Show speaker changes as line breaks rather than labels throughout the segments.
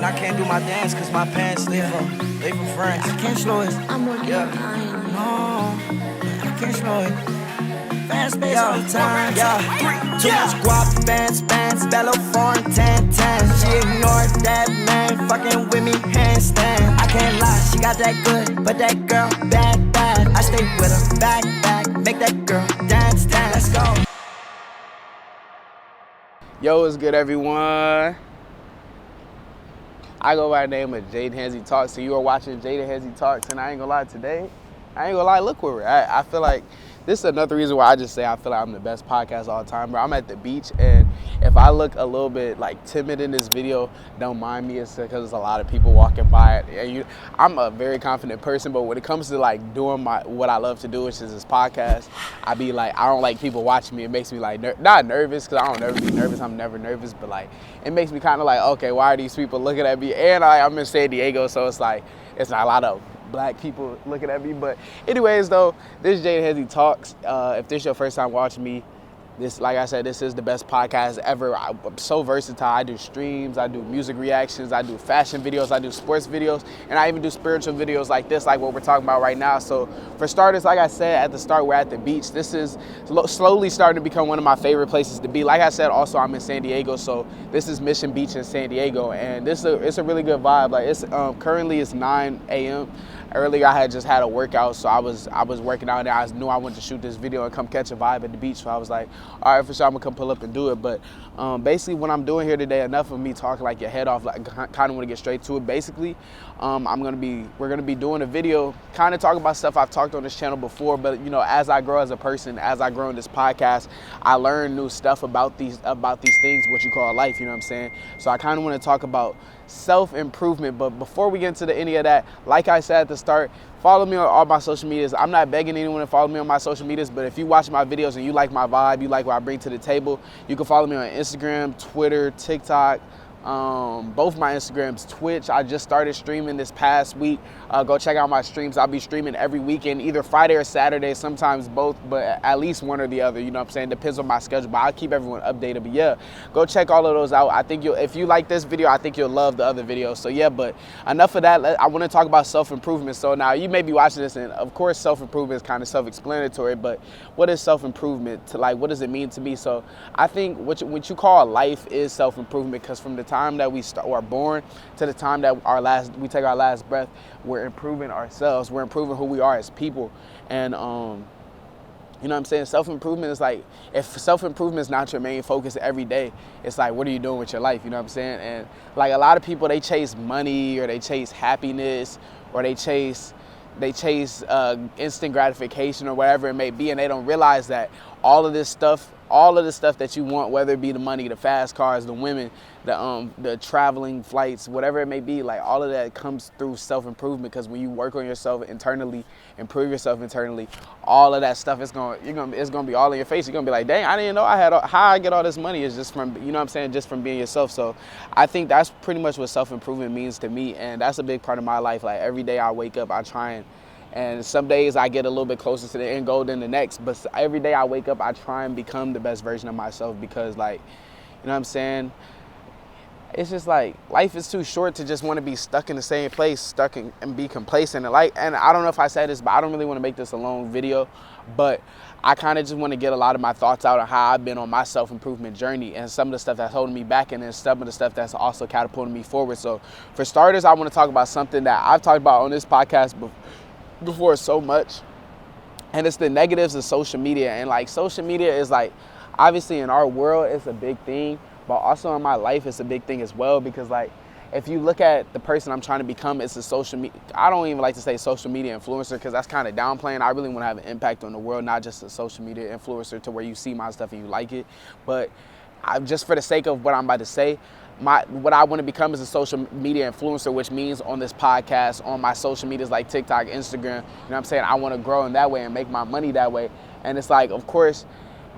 And I can't do my dance cause my pants they from France. I can't slow it.
I'm working
Yeah. No, I can't slow it. Fast pace all the time. Yeah. Too much guap, bands, bellow foreign, 10. She ignored that man, fucking with me, handstand. I can't lie, she got that good, but that girl, bad. I stay with her, back, make that girl dance. Let's go.
Yo, what's good, everyone? I go by the name of JHT Talks, so you are watching JHT Talks, and I ain't gonna lie, today, look where we're at. I feel like this is another reason why I just say I feel like I'm the best podcast all the time, bro. I'm at the beach, and if I look a little bit like timid in this video, don't mind me. It's because there's a lot of people walking by it. And I'm a very confident person, but when it comes to like doing what I love to do, which is this podcast, I be like, I don't like people watching me. It makes me like not nervous, because I don't never be nervous. I'm never nervous, but like it makes me kind of like, okay, why are these people looking at me? And I'm in San Diego, so it's like it's not a lot of black people looking at me. But anyways, though, this is JHT Talks. If this is your first time watching me, this, like I said, this is the best podcast ever. I'm so versatile. I do streams, I do music reactions, I do fashion videos, I do sports videos, and I even do spiritual videos like this, like what we're talking about right now. So for starters, like I said at the start, we're at the beach. This is slowly starting to become one of my favorite places to be. Like I said, also I'm in San Diego, so this is Mission Beach in San Diego, and it's a really good vibe. Like it's currently it's 9 a.m. Earlier, I had just had a workout, so I was working out, and I knew I wanted to shoot this video and come catch a vibe at the beach. So I was like, all right, for sure, I'm gonna come pull up and do it. But basically, what I'm doing here today, enough of me talking like your head off. Like, kind of want to get straight to it. Basically, we're gonna be doing a video, kind of talking about stuff I've talked on this channel before. But as I grow as a person, as I grow in this podcast, I learn new stuff about these things, what you call life. You know what I'm saying? So I kind of want to talk about self-improvement. But before we get into any of that, like I said at the start, follow me on all my social medias. I'm not begging anyone to follow me on my social medias, but if you watch my videos and you like my vibe, you like what I bring to the table, you can follow me on Instagram, Twitter, TikTok, both my Instagrams, Twitch. I just started streaming this past week. Go check out my streams. I'll be streaming every weekend, either Friday or Saturday, sometimes both, but at least one or the other, you know what I'm saying? Depends on my schedule, but I'll keep everyone updated. But yeah, go check all of those out. I think if you like this video, I think you'll love the other videos. So yeah, but enough of that. I want to talk about self-improvement. So now you may be watching this, and of course self-improvement is kind of self-explanatory, but what is self-improvement? What does it mean to me? So I think what you call life is self-improvement, because from the time that we are born to the time that we take our last breath, we're improving ourselves. We're improving who we are as people. And you know what I'm saying? Self-improvement is like, if self-improvement is not your main focus every day, it's like, what are you doing with your life? You know what I'm saying? And like a lot of people, they chase money, or they chase happiness, or they chase instant gratification, or whatever it may be, and they don't realize that all of the stuff that you want, whether it be the money, the fast cars, the women, the traveling flights, whatever it may be, like all of that comes through self-improvement. Because when you work on yourself internally, improve yourself internally, all of that stuff it's gonna be all in your face. You're gonna be like, dang, I didn't know how I get all this money is just from, you know what I'm saying, just from being yourself. So I think that's pretty much what self-improvement means to me, and that's a big part of my life. Like every day I wake up, I try and some days I get a little bit closer to the end goal than the next, but every day I wake up, I try and become the best version of myself, because like, you know what I'm saying? It's just like, life is too short to just want to be stuck in the same place, and be complacent. And I don't know if I said this, but I don't really want to make this a long video, but I kind of just want to get a lot of my thoughts out on how I've been on my self-improvement journey, and some of the stuff that's holding me back, and then some of the stuff that's also catapulting me forward. So for starters, I want to talk about something that I've talked about on this podcast before so much, and it's the negatives of social media. And like, social media is like, obviously in our world it's a big thing, but also in my life it's a big thing as well, because like, if you look at the person I'm trying to become, it's a social media, I don't even like to say social media influencer, because that's kind of downplaying. I really want to have an impact on the world, not just a social media influencer to where you see my stuff and you like it, but just for the sake of what I'm about to say, what I want to become is a social media influencer, which means on this podcast, on my social medias like TikTok, Instagram, you know what I'm saying? I want to grow in that way and make my money that way. And it's like, of course,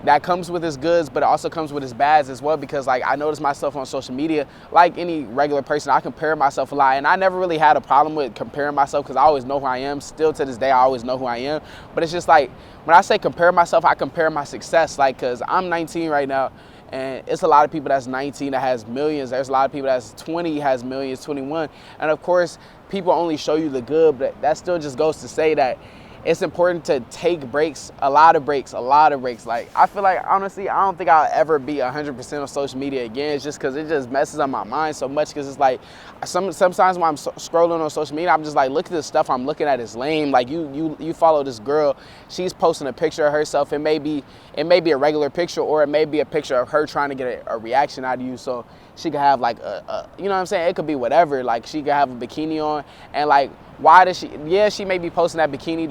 that comes with its goods, but it also comes with its bads as well, because like, I notice myself on social media, like any regular person, I compare myself a lot, and I never really had a problem with comparing myself, because I always know who I am. Still to this day, I always know who I am. But it's just like, when I say compare myself, I compare my success, like, because I'm 19 right now, And it's a lot of people that's 19 that has millions. There's a lot of people that's 20 has millions, 21. And of course, people only show you the good, but that still just goes to say that it's important to take breaks, a lot of breaks. Like, I feel like, honestly, I don't think I'll ever be 100% on social media again. It's just because it just messes up my mind so much, because it's like, sometimes when I'm scrolling on social media, I'm just like, look at this stuff I'm looking at is lame. Like, you follow this girl, she's posting a picture of herself. It may be a regular picture, or it may be a picture of her trying to get a reaction out of you. So she could have like you know what I'm saying? It could be whatever. Like, she could have a bikini on, and like, why does she? Yeah, she may be posting that bikini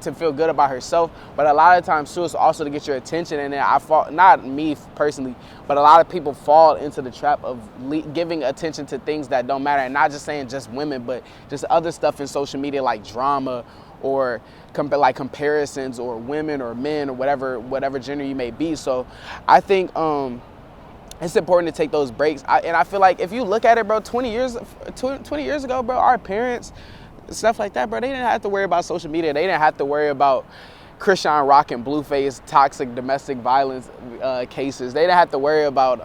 to feel good about herself, but a lot of times too, it's also to get your attention. And then not me personally, but a lot of people fall into the trap of giving attention to things that don't matter, and not just saying just women, but just other stuff in social media, like drama, or like comparisons, or women or men, or whatever gender you may be. So I think it's important to take those breaks. And I feel like if you look at it, bro, 20 years ago, bro, our parents, stuff like that, bro, they didn't have to worry about social media. They didn't have to worry about Christian Rock and Blueface toxic domestic violence cases. They didn't have to worry about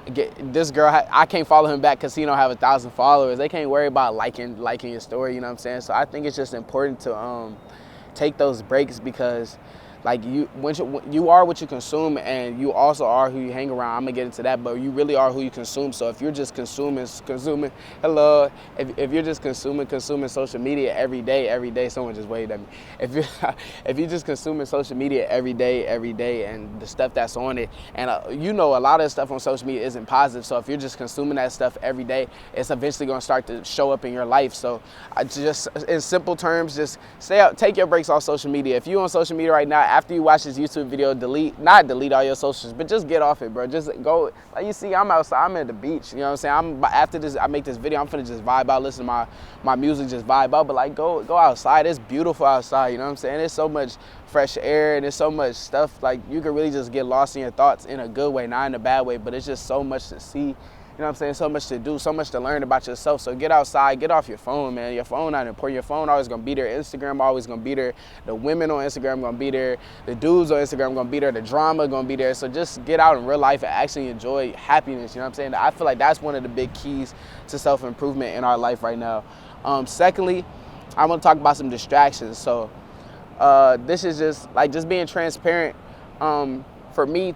this girl, I can't follow him back because he don't have 1,000 followers. They can't worry about liking his story, you know what I'm saying? So I think it's just important to take those breaks, because like, you are what you consume, and you also are who you hang around. I'm gonna get into that, but you really are who you consume. So if you're just consuming, hello, if you're just consuming social media every day, someone just waved at me. If you're just consuming social media every day, and the stuff that's on it, and a lot of stuff on social media isn't positive. So if you're just consuming that stuff every day, it's eventually gonna start to show up in your life. So I just, in simple terms, just stay out, take your breaks off social media. If you're on social media right now, after you watch this YouTube video, not delete all your socials, but just get off it, bro. Just go, like, you see, I'm outside, I'm at the beach, you know what I'm saying? After this, I make this video, I'm finna just vibe out, listen to my music, just vibe out, but like, go outside. It's beautiful outside, you know what I'm saying? There's so much fresh air, and there's so much stuff, like, you can really just get lost in your thoughts in a good way, not in a bad way, but it's just so much to see. You know what I'm saying? So much to do, so much to learn about yourself. So get outside, get off your phone, man. Your phone not important. Your phone always gonna be there. Instagram always gonna be there. The women on Instagram gonna be there. The dudes on Instagram gonna be there. The drama gonna be there. So just get out in real life and actually enjoy happiness. You know what I'm saying? I feel like that's one of the big keys to self-improvement in our life right now. Secondly, I want to talk about some distractions. So this is just being transparent. For me,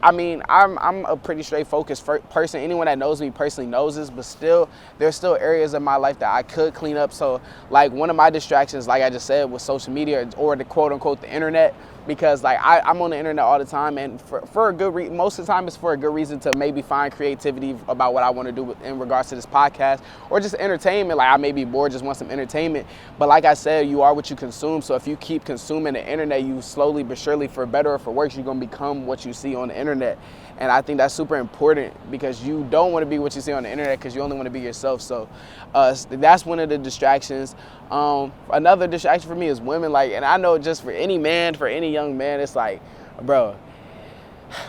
I'm a pretty straight focused person. Anyone that knows me personally knows this, but there's still areas of my life that I could clean up. So like, one of my distractions, like I just said, was social media, or the quote unquote the internet, because like I'm on the internet all the time, and for a good reason. Most of the time it's for a good reason, to maybe find creativity about what I want to do in regards to this podcast, or just entertainment. Like, I may be bored, just want some entertainment. But like I said, you are what you consume. So if you keep consuming the internet, you slowly but surely, for better or for worse, you're gonna become what you see on the internet. And I think that's super important, because you don't want to be what you see on the internet, because you only want to be yourself. So that's one of the distractions. Another distraction for me is women. Like, and I know, just for any man, for any young man, it's like, bro,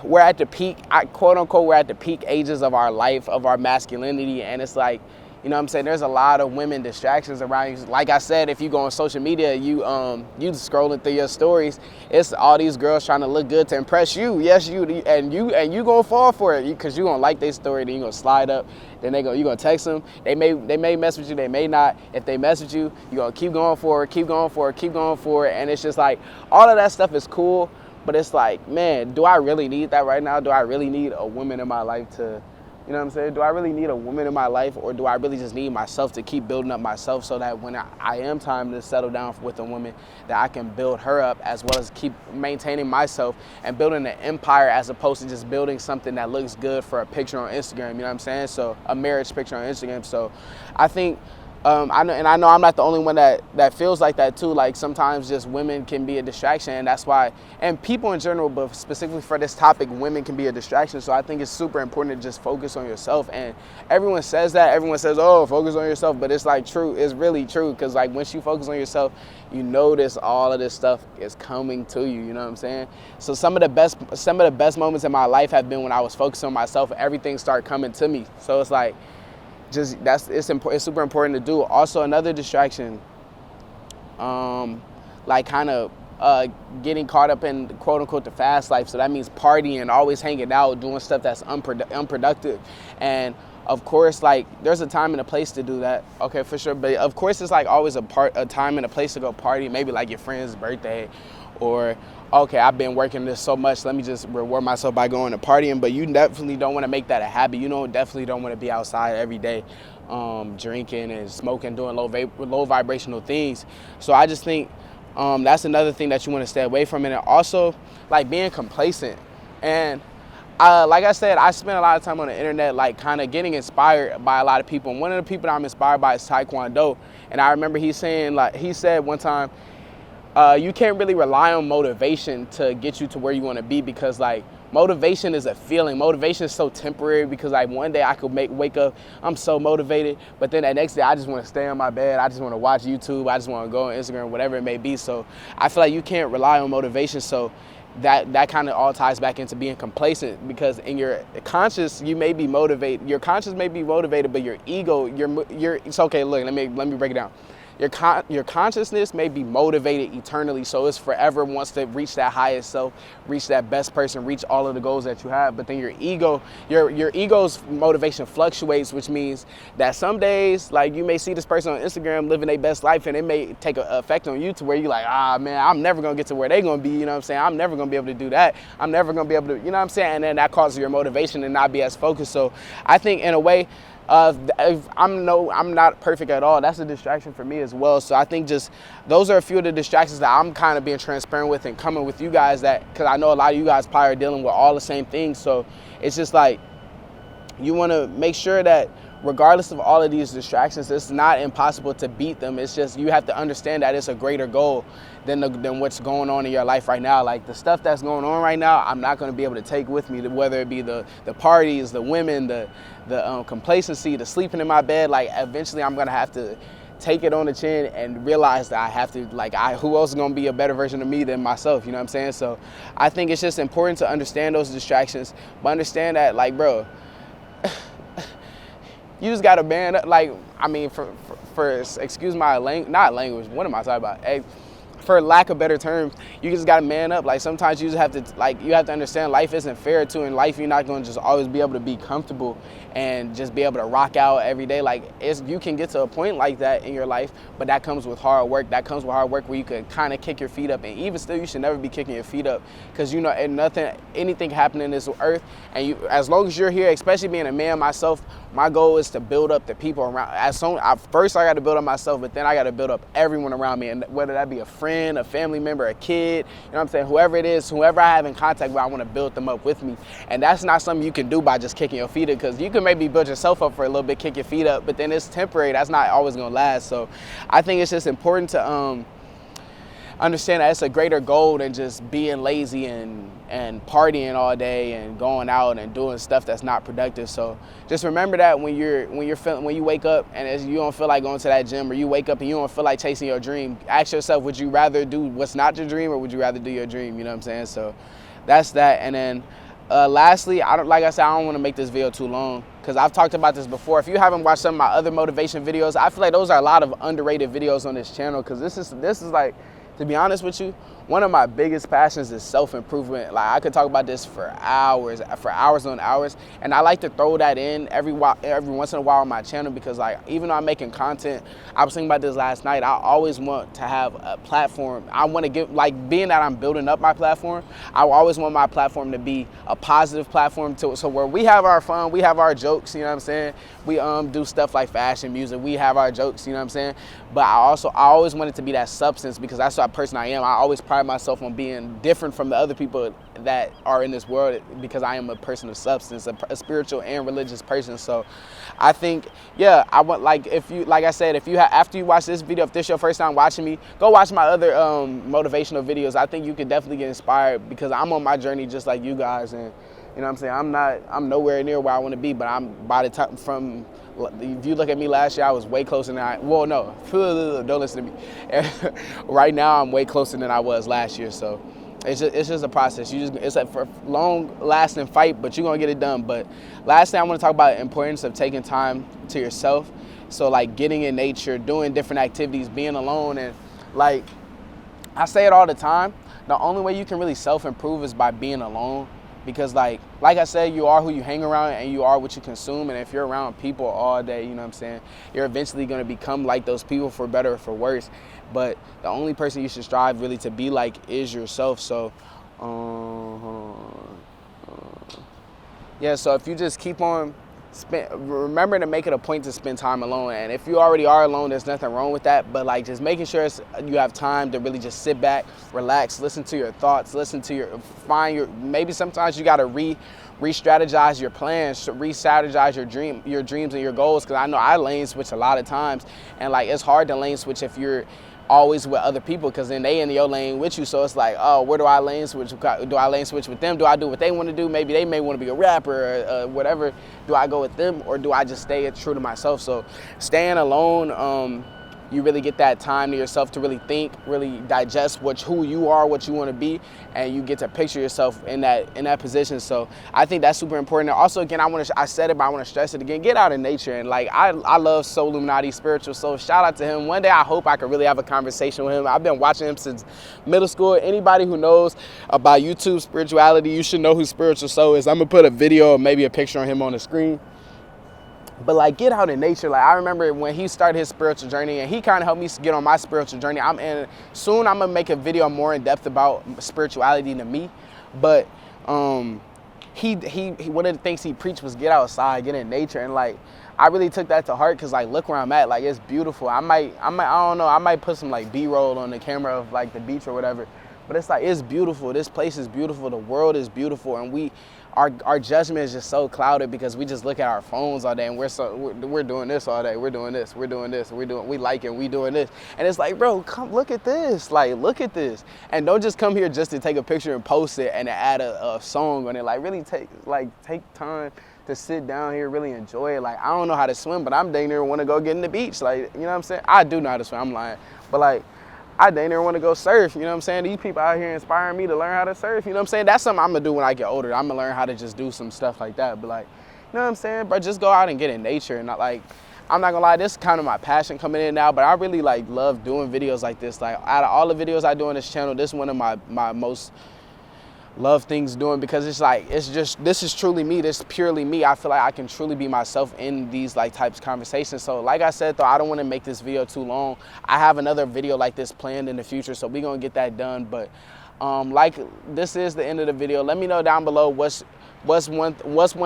we're at the peak, quote unquote, we're at the peak ages of our life, of our masculinity. And it's like, you know what I'm saying, there's a lot of women distractions around you. Like I said, if you go on social media, you scrolling through your stories, it's all these girls trying to look good to impress you. Yes, you gonna fall for it, because you gonna like their story, then you gonna slide up, then you gonna text them. They may mess with you, they may not. If they mess with you, you gonna keep going for it. And it's just like, all of that stuff is cool, but it's like, man, do I really need that right now? Do I really need a woman in my life to, you know what I'm saying? Do I really need a woman in my life, or do I really just need myself to keep building up myself, so that when I am time to settle down with a woman, that I can build her up, as well as keep maintaining myself and building an empire, as opposed to just building something that looks good for a picture on Instagram, you know what I'm saying? So a marriage picture on Instagram. So I think, I know I'm not the only one that feels like that too. Like, sometimes just women can be a distraction, and that's why, and people in general, but specifically for this topic, women can be a distraction. So I think it's super important to just focus on yourself. And everyone says that, everyone says, oh, focus on yourself, but it's like true, it's really true, because like, once you focus on yourself, you notice all of this stuff is coming to you, you know what I'm saying? So some of the best moments in my life have been when I was focused on myself, everything started coming to me. So it's like, it's super important to do. Also, another distraction, like, kind of getting caught up in quote unquote the fast life. So that means partying, always hanging out, doing stuff that's unproductive. And of course, like, there's a time and a place to do that. Okay, for sure. But of course, it's like always a time and a place to go party. Maybe like your friend's birthday, or okay, I've been working this so much, let me just reward myself by going to partying. But you definitely don't want to make that a habit. You definitely don't want to be outside every day, drinking and smoking, doing low vibrational things. So I just think that's another thing that you want to stay away from. And also, like, being complacent. And like I said, I spend a lot of time on the internet, like, kind of getting inspired by a lot of people. And one of the people that I'm inspired by is Taekwondo. And I remember he said one time, you can't really rely on motivation to get you to where you want to be, because, like, motivation is a feeling. Motivation is so temporary, because, like, one day I could wake up, I'm so motivated, but then the next day I just want to stay on my bed, I just want to watch YouTube, I just want to go on Instagram, whatever it may be. So I feel like you can't rely on motivation. So that kind of all ties back into being complacent, because in your conscious, you may be motivated. Your conscious may be motivated, but your ego, it's okay. Look, let me break it down. Your consciousness may be motivated eternally, so it's forever wants to reach that highest self, reach that best person, reach all of the goals that you have. But then your ego, your ego's motivation fluctuates, which means that some days, like, you may see this person on Instagram living their best life, and it may take an effect on you to where you're like, man, I'm never gonna get to where they're gonna be. You know what I'm saying? I'm never gonna be able to do that. I'm never gonna be able to, you know what I'm saying? And then that causes your motivation to not be as focused. So I think, in a way, I'm not perfect at all. That's a distraction for me as well. So I think just those are a few of the distractions that I'm kind of being transparent with and coming with you guys, because I know a lot of you guys probably are dealing with all the same things. So it's just like, you want to make sure that regardless of all of these distractions, it's not impossible to beat them. It's just, you have to understand that it's a greater goal than what's going on in your life right now. Like, the stuff that's going on right now, I'm not going to be able to take with me, whether it be the parties, the women, the complacency, the sleeping in my bed. Like, eventually I'm going to have to take it on the chin and realize that I have to, like, who else is going to be a better version of me than myself? You know what I'm saying? So I think it's just important to understand those distractions, but understand that, like, bro, you just got to man up. Like, I mean, for excuse my not language, what am I talking about? Hey, for lack of better terms, you just gotta man up. Like, sometimes you just have to, like, you have to understand life isn't fair too. In life, you're not gonna just always be able to be comfortable and just be able to rock out every day. Like, you can get to a point like that in your life, but that comes with hard work. That comes with hard work where you can kind of kick your feet up. And even still, you should never be kicking your feet up, because, you know, anything happening in this earth, and as long as you're here, especially being a man myself, my goal is to build up the people around. First, I got to build up myself, but then I got to build up everyone around me, and whether that be a friend, a family member, a kid, you know what I'm saying? Whoever it is, whoever I have in contact with, I want to build them up with me. And that's not something you can do by just kicking your feet up, because you can maybe build yourself up for a little bit, kick your feet up, but then it's temporary. That's not always going to last. So I think it's just important to understand that it's a greater goal than just being lazy and partying all day and going out and doing stuff that's not productive. So just remember that when you wake up and you don't feel like going to that gym, or you wake up and you don't feel like chasing your dream, ask yourself, would you rather do what's not your dream, or would you rather do your dream? You know what I'm saying? So that's that. And then lastly, like I said, I don't want to make this video too long, because I've talked about this before. If you haven't watched some of my other motivation videos, I feel like those are a lot of underrated videos on this channel, because this is like, to be honest with you, one of my biggest passions is self-improvement. Like, I could talk about this for hours on hours, and I like to throw that in every once in a while on my channel, because, like, even though I'm making content, I was thinking about this last night, I always want to have a platform. I want to give, like, being that I'm building up my platform, I always want my platform to be a positive platform so where we have our fun, we have our jokes, you know what I'm saying? We do stuff like fashion, music, we have our jokes, you know what I'm saying? But I always want it to be that substance, because that's what person I am. I always pride myself on being different from the other people that are in this world, because I am a person of substance, a spiritual and religious person. So I think, yeah, I want, like I said, after you watch this video, if this is your first time watching me, go watch my other motivational videos. I think you can definitely get inspired, because I'm on my journey just like you guys, and you know what I'm saying, I'm nowhere near where I want to be, but I'm, by the time, if you look at me last year, I was way closer than don't listen to me. Right now, I'm way closer than I was last year. So it's just a process. It's a long-lasting fight, but you're gonna get it done. But last thing I want to talk about, the importance of taking time to yourself. So, like, getting in nature, doing different activities, being alone, and, like, I say it all the time. The only way you can really self-improve is by being alone. Because like I said, you are who you hang around and you are what you consume. And if you're around people all day, you know what I'm saying, you're eventually going to become like those people, for better or for worse. But the only person you should strive really to be like is yourself. So, yeah, so if you just keep on remember to make it a point to spend time alone. And if you already are alone, there's nothing wrong with that, but like just making sure you have time to really just sit back, relax, listen to your thoughts, maybe sometimes you got to re-strategize your plans, re-strategize your dreams and your goals. Because I know I lane switch a lot of times, and like it's hard to lane switch if you're always with other people, because then they in your lane with you. So it's like, oh, where do I lane switch? Do I lane switch with them? Do I do what they want to do? Maybe they may want to be a rapper or whatever. Do I go with them, or do I just stay true to myself? So staying alone, you really get that time to yourself to really think, really digest who you are, what you want to be, and you get to picture yourself in that position. So I think that's super important. And also, again, I said it, but I want to stress it again. Get out in nature. And like I love Soul Illuminati Spiritual. So shout out to him. One day I hope I could really have a conversation with him. I've been watching him since middle school. Anybody who knows about YouTube spirituality, you should know who Spiritual Soul is. I'm gonna put a video or maybe a picture of him on the screen. But like, get out in nature. Like I remember when he started his spiritual journey, and he kind of helped me get on my spiritual journey. Soon I'm gonna make a video more in depth about spirituality to me. But he one of the things he preached was get outside, get in nature, and like I really took that to heart, because like look where I'm at. Like it's beautiful. I don't know. I might put some like B-roll on the camera of like the beach or whatever. But it's like, it's beautiful. This place is beautiful. The world is beautiful, and our judgment is just so clouded because we just look at our phones all day, and we're doing this all day. We're doing this. We like it. We doing this, and it's like, bro, come look at this. Like, look at this, and don't just come here just to take a picture and post it and add a song on it. Like, really take time to sit down here, really enjoy it. Like, I don't know how to swim, but I'm dang near want to go get in the beach. Like, you know what I'm saying? I do know how to swim. I'm lying, but like, I dang near want to go surf, you know what I'm saying? These people out here inspiring me to learn how to surf, you know what I'm saying? That's something I'm going to do when I get older. I'm going to learn how to just do some stuff like that. But like, you know what I'm saying? But just go out and get in nature. And not like, I'm not going to lie, this is kind of my passion coming in now, but I really like love doing videos like this. Like, out of all the videos I do on this channel, this is one of my most love things doing, because it's like, this is truly me. This is purely me. I feel like I can truly be myself in these like types of conversations. So like I said, though, I don't want to make this video too long. I have another video like this planned in the future, so we're going to get that done. But like, this is the end of the video. Let me know down below what's one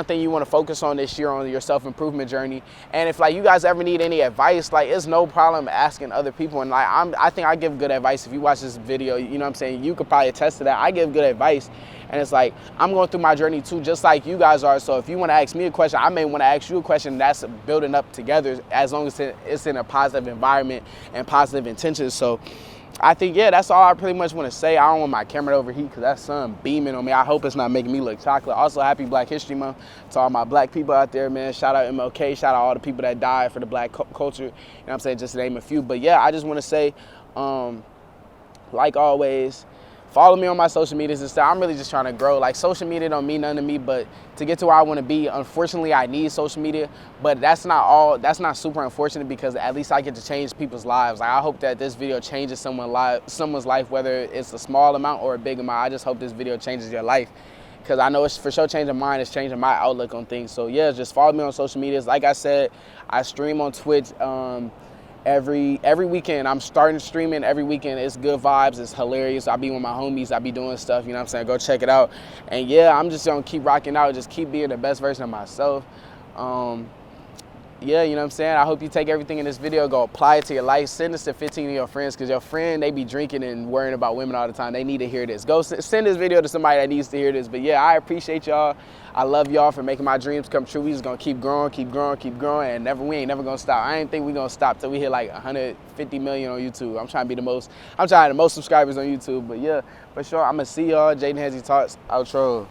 thing you want to focus on this year on your self-improvement journey. And if like you guys ever need any advice, like it's no problem asking other people. And like I think I give good advice. If you watch this video, you know what I'm saying, you could probably attest to that. I give good advice, and it's like I'm going through my journey too, just like you guys are. So if you want to ask me a question, I may want to ask you a question. That's building up together, as long as it's in a positive environment and positive intentions. So I think, yeah, that's all I pretty much want to say. I don't want my camera to overheat because that sun beaming on me. I hope it's not making me look chocolate. Also, happy Black History Month to all my black people out there, man. Shout out MLK. Shout out all the people that died for the black culture. You know what I'm saying? Just to name a few. But yeah, I just want to say, like always, follow me on my social medias and stuff. I'm really just trying to grow. Like, social media don't mean nothing to me, but to get to where I want to be, unfortunately, I need social media. But that's not super unfortunate, because at least I get to change people's lives. Like, I hope that this video changes someone's life, whether it's a small amount or a big amount. I just hope this video changes your life, because I know it's for sure changing mine. It's changing my outlook on things. So yeah, just follow me on social medias. Like I said, I stream on Twitch every weekend. I'm starting streaming every weekend. It's good vibes. It's hilarious. I be with my homies. I be doing stuff, you know what I'm saying? Go check it out. And yeah, I'm just gonna keep rocking out, just keep being the best version of myself. Yeah, you know what I'm saying? I hope you take everything in this video, go apply it to your life. Send this to 15 of your friends, because your friend, they be drinking and worrying about women all the time. They need to hear this. Go send this video to somebody that needs to hear this. But yeah, I appreciate y'all. I love y'all for making my dreams come true. We just gonna keep growing, and we ain't never gonna stop. I ain't think we gonna stop till we hit like 150 million on YouTube. I'm trying to the most subscribers on YouTube. But yeah, for sure, I'm gonna see y'all. JHT Talks, outro.